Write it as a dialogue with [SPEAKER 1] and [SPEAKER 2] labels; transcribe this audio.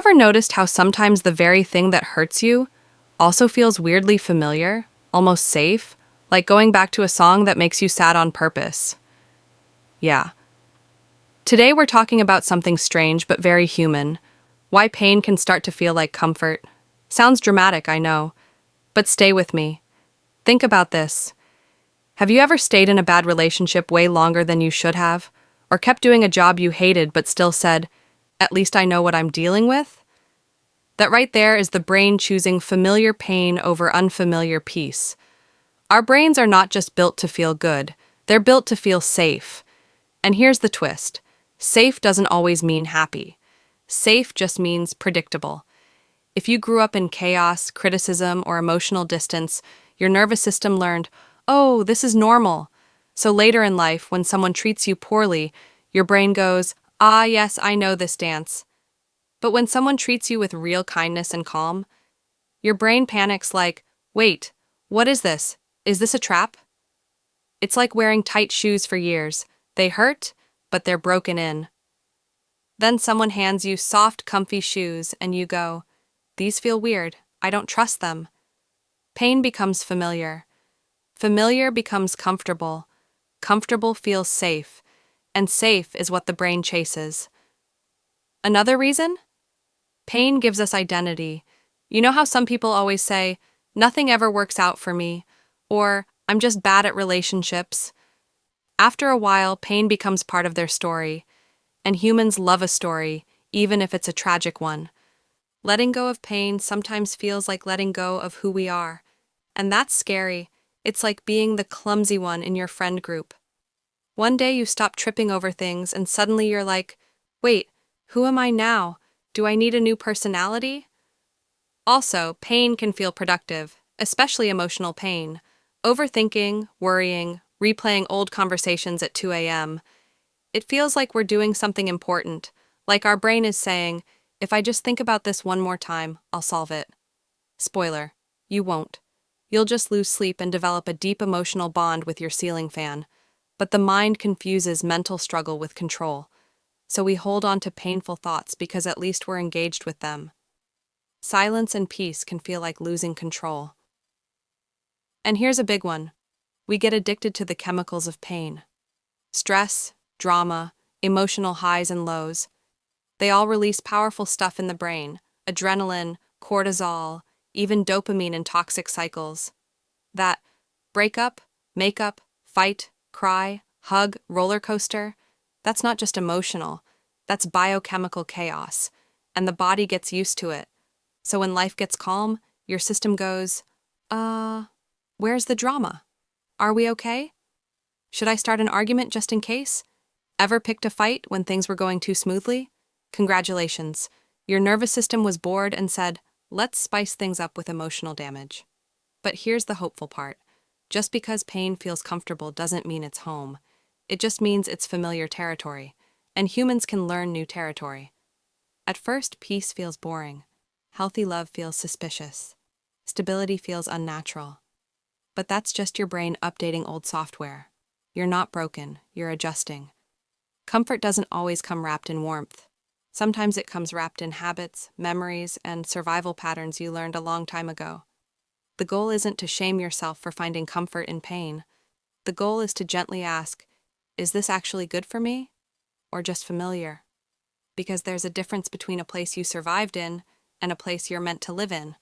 [SPEAKER 1] ever noticed how sometimes the very thing that hurts you also feels weirdly familiar, almost safe, like going back to a song that makes you sad on purpose? Yeah. Today we're talking about something strange but very human, why pain can start to feel like comfort. Sounds dramatic, I know, but stay with me. Think about this. Have you ever stayed in a bad relationship way longer than you should have? Or kept doing a job you hated but still said, "At least I know what I'm dealing with"? That right there is the brain choosing familiar pain over unfamiliar peace. Our brains are not just built to feel good, they're built to feel safe. And here's the twist. Safe doesn't always mean happy. Safe just means predictable. If you grew up in chaos, criticism, or emotional distance, your nervous system learned, "Oh, this is normal." So later in life, when someone treats you poorly, your brain goes, "Ah, yes, I know this dance." But when someone treats you with real kindness and calm, your brain panics like, "Wait, what is this? Is this a trap?" It's like wearing tight shoes for years. They hurt, but they're broken in. Then someone hands you soft, comfy shoes, and you go, "These feel weird. I don't trust them." Pain becomes familiar. Familiar becomes comfortable. Comfortable feels safe, and safe is what the brain chases. Another reason? Pain gives us identity. You know how some people always say, "Nothing ever works out for me," or "I'm just bad at relationships." After a while, pain becomes part of their story, and humans love a story, even if it's a tragic one. Letting go of pain sometimes feels like letting go of who we are, and that's scary. It's like being the clumsy one in your friend group. One day you stop tripping over things, and suddenly you're like, "Wait, who am I now? Do I need a new personality?" Also, pain can feel productive, especially emotional pain. Overthinking, worrying, replaying old conversations at 2 a.m. It feels like we're doing something important, like our brain is saying, "If I just think about this one more time, I'll solve it." Spoiler, you won't. You'll just lose sleep and develop a deep emotional bond with your ceiling fan. But the mind confuses mental struggle with control, so we hold on to painful thoughts because at least we're engaged with them. Silence and peace can feel like losing control. And here's a big one. We get addicted to the chemicals of pain. Stress, drama, emotional highs and lows. They all release powerful stuff in the brain: adrenaline, cortisol, even dopamine in toxic cycles. That break up, make up, fight, cry, hug, roller coaster, that's not just emotional, that's biochemical chaos, and the body gets used to it. So when life gets calm, your system goes, where's the drama? Are we okay? Should I start an argument just in case? Ever picked a fight when things were going too smoothly? Congratulations. Your nervous system was bored and said, "Let's spice things up with emotional damage." But here's the hopeful part. Just because pain feels comfortable doesn't mean it's home. It just means it's familiar territory, and humans can learn new territory. At first, peace feels boring. Healthy love feels suspicious. Stability feels unnatural. But that's just your brain updating old software. You're not broken, you're adjusting. Comfort doesn't always come wrapped in warmth. Sometimes it comes wrapped in habits, memories, and survival patterns you learned a long time ago. The goal isn't to shame yourself for finding comfort in pain. The goal is to gently ask, is this actually good for me? Or just familiar? Because there's a difference between a place you survived in and a place you're meant to live in.